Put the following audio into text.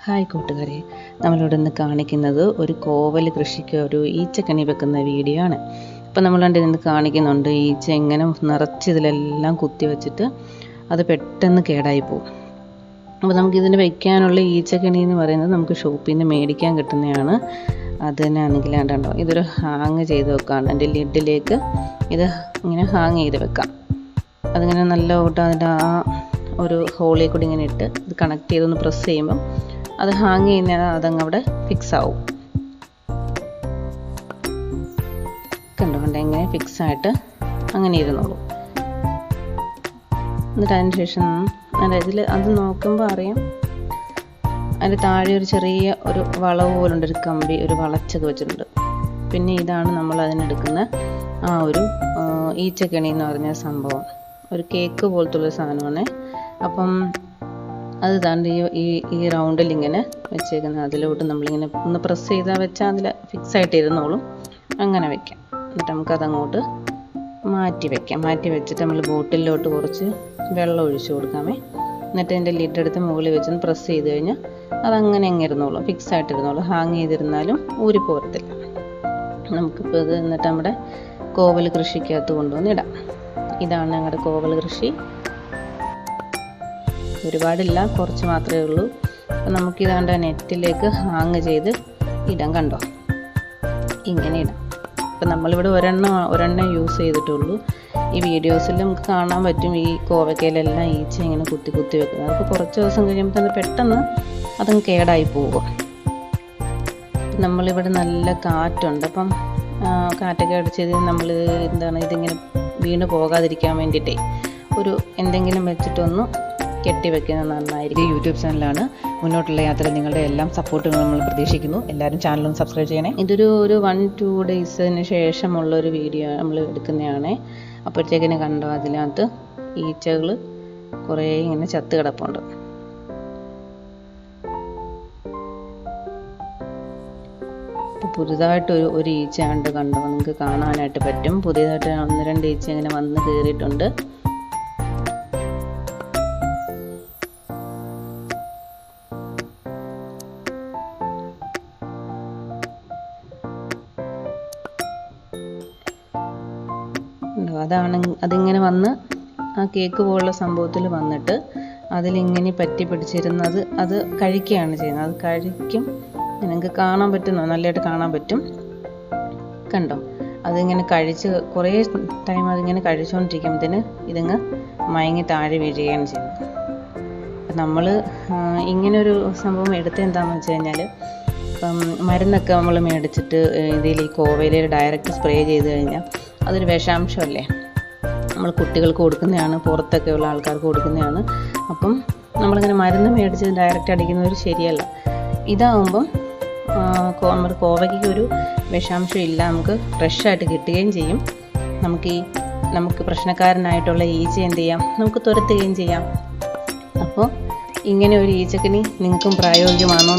Hi കൂട്ടുകാരെ, നമ്മളിവിടെ നിന്ന് കാണിക്കുന്നത് ഒരു കോവൽ കൃഷിക്ക് ഒരു ഈച്ചക്കണി വെക്കുന്ന വീഡിയോ ആണ്. അപ്പോൾ നമ്മളുണ്ട് ഇന്ന് കാണിക്കുന്നുണ്ട് ഈച്ച എങ്ങനെ നിറച്ച് ഇതിലെല്ലാം കുത്തി വെച്ചിട്ട് അത് പെട്ടെന്ന് കേടായി പോകും. അപ്പോൾ നമുക്കിതിന് വയ്ക്കാനുള്ള ഈച്ചക്കണി എന്ന് പറയുന്നത് നമുക്ക് ഷോപ്പിൽ നിന്ന് മേടിക്കാൻ കിട്ടുന്നതാണ്. അത് തന്നെ ആണെങ്കിൽ കണ്ടോ, ഇതൊരു ഹാങ് ചെയ്ത് വെക്കാണ്. എൻ്റെ ലിഡിലേക്ക് ഇത് ഇങ്ങനെ ഹാങ് ചെയ്ത് വെക്കാം. അതിങ്ങനെ നല്ല ഓട്ടം അതിൻ്റെ ആ ഒരു ഹോളിൽ കൂടി ഇങ്ങനെ ഇട്ട് ഇത് കണക്ട് ചെയ്തൊന്ന് പ്രസ് ചെയ്യുമ്പം അത് ഹാങ് ചെയ്യുന്ന അതങ്ങ് അവിടെ ഫിക്സ് ആവും. കണ്ടുകൊണ്ട് എങ്ങനെ ഫിക്സ് ആയിട്ട് അങ്ങനെ ഇരുന്നോളൂ. എന്നിട്ട് അതിന് ശേഷം ഇതിൽ അത് നോക്കുമ്പോൾ അറിയാം, അതിൻ്റെ താഴെ ഒരു ചെറിയ ഒരു വളവ് പോലുണ്ട്, ഒരു കമ്പി, ഒരു വളച്ചൊക്കെ വെച്ചിട്ടുണ്ട്. പിന്നെ ഇതാണ് നമ്മൾ അതിനെടുക്കുന്ന ആ ഒരു ഈച്ചക്കണി എന്ന് പറഞ്ഞ സംഭവം. ഒരു കേക്ക് പോലത്തുള്ള സാധനമാണ്. അപ്പം അത് താണ്ട് ഈ റൗണ്ടിൽ ഇങ്ങനെ വെച്ചേക്കുന്നത്. അതിലോട്ട് നമ്മളിങ്ങനെ ഒന്ന് പ്രസ് ചെയ്താൽ വെച്ചാൽ അതിൽ ഫിക്സ് ആയിട്ട് ഇരുന്നോളും. അങ്ങനെ വെക്കാം. എന്നിട്ട് നമുക്കതങ്ങോട്ട് മാറ്റി വെച്ചിട്ട് നമ്മൾ ബോട്ടിലോട്ട് കുറച്ച് വെള്ളം ഒഴിച്ച് കൊടുക്കാമേ. എന്നിട്ട് അതിൻ്റെ ലിഡ് എടുത്ത് മുകളിൽ വെച്ചൊന്ന് പ്രസ് ചെയ്ത് കഴിഞ്ഞാൽ അതങ്ങനെ അങ്ങ് ഇരുന്നോളും, ഫിക്സ് ആയിട്ട് ഇരുന്നോളും. ഹാങ് ചെയ്തിരുന്നാലും ഊരിപ്പോരത്തില്ല. നമുക്കിപ്പോൾ ഇത് എന്നിട്ട് നമ്മുടെ കോവൽ കൃഷിക്കകത്ത് കൊണ്ടുവന്ന് ഇടാം. ഇതാണ് ഞങ്ങളുടെ കോവൽ കൃഷി. ഒരുപാടില്ല, കുറച്ച് മാത്രമേ ഉള്ളൂ. അപ്പം നമുക്കിതാണ്ട് നെറ്റിലേക്ക് ഹാങ് ചെയ്ത് ഇടാം. കണ്ടോ, ഇങ്ങനെ ഇടാം. അപ്പം നമ്മളിവിടെ ഒരെണ്ണം യൂസ് ചെയ്തിട്ടുള്ളൂ. ഈ വീഡിയോസിൽ നമുക്ക് കാണാൻ പറ്റും ഈ കോവക്കയിലെല്ലാം ഈച്ച ഇങ്ങനെ കുത്തി വെക്കുന്നത്. അപ്പോൾ കുറച്ച് ദിവസം കഴിയുമ്പോൾ അത് പെട്ടെന്ന് അതങ്ങ് കേടായി പോകും. നമ്മളിവിടെ നല്ല കാറ്റുണ്ട്. അപ്പം കാറ്റൊക്കെ അടിച്ചത് നമ്മൾ ഇതിങ്ങനെ വീണ് പോകാതിരിക്കാൻ വേണ്ടിയിട്ടേ ഒരു എന്തെങ്കിലും വെച്ചിട്ടൊന്ന് കെട്ടിവെക്കുന്നത് നന്നായിരിക്കും. യൂട്യൂബ് ചാനലാണ്. മുന്നോട്ടുള്ള യാത്രയിൽ നിങ്ങളുടെ എല്ലാം സപ്പോർട്ടുകൾ നമ്മൾ പ്രതീക്ഷിക്കുന്നു. എല്ലാവരും ചാനലും സബ്സ്ക്രൈബ് ചെയ്യണേ. ഇതൊരു 1-2 ഡേയ്സിന് ശേഷമുള്ളൊരു വീഡിയോ നമ്മൾ എടുക്കുന്നതാണ്. അപ്പോഴത്തേക്കിന് കണ്ടോ, അതിനകത്ത് ഈച്ചകൾ കുറേ ഇങ്ങനെ ചത്ത് കിടപ്പുണ്ട്. ഇപ്പോൾ പുതുതായിട്ട് ഒരു ഈച്ച ഉണ്ട്, കണ്ടോ, നിങ്ങൾക്ക് കാണാനായിട്ട് പറ്റും. പുതിയതായിട്ട് 1-2 ഈച്ച ഇങ്ങനെ വന്ന് കയറിയിട്ടുണ്ട്. അതിങ്ങനെ വന്ന് ആ കേക്ക് പോലുള്ള സംഭവത്തിൽ വന്നിട്ട് അതിലിങ്ങനെ പറ്റി പിടിച്ചിരുന്നത് അത് കഴിക്കുകയാണ് ചെയ്യുന്നത്. അത് കഴിക്കും. നിങ്ങൾക്ക് കാണാൻ പറ്റുന്നോ, നല്ലതായിട്ട് കാണാൻ പറ്റും. കണ്ടോ, അതിങ്ങനെ കഴിച്ച് കുറേ ടൈം അതിങ്ങനെ കഴിച്ചുകൊണ്ടിരിക്കുമ്പോഴത്തേന് ഇതിങ്ങ് മയങ്ങി താഴെ വീഴുകയാണ് ചെയ്യുന്നത്. നമ്മൾ ഇങ്ങനൊരു സംഭവം എടുത്ത് എന്താണെന്ന് വെച്ച് കഴിഞ്ഞാൽ, ഇപ്പം മരുന്നൊക്കെ നമ്മൾ മേടിച്ചിട്ട് ഇതിൽ ഈ കോവയിൽ ഡയറക്റ്റ് സ്പ്രേ ചെയ്ത് കഴിഞ്ഞാൽ അതൊരു വിഷാംശമല്ലേ. നമ്മൾ കുട്ടികൾക്ക് കൊടുക്കുന്നതാണ്, പുറത്തൊക്കെ ഉള്ള ആൾക്കാർക്ക് കൊടുക്കുന്നതാണ്. അപ്പം നമ്മളിങ്ങനെ മരുന്ന് മേടിച്ച് ഡയറക്റ്റ് അടിക്കുന്നതൊരു ശരിയല്ല. ഇതാകുമ്പം നമ്മുടെ കോവയ്ക്ക് ഒരു വിഷാംശം ഇല്ല, നമുക്ക് ഫ്രഷായിട്ട് കിട്ടുകയും ചെയ്യും. നമുക്ക് പ്രശ്നക്കാരനായിട്ടുള്ള ഈച്ച എന്ത് ചെയ്യാം, നമുക്ക് തുരത്തുകയും ചെയ്യാം. അപ്പോൾ ഇങ്ങനെ ഒരു ഈച്ചക്കണി നിങ്ങൾക്കും പ്രായോഗികമാണോ?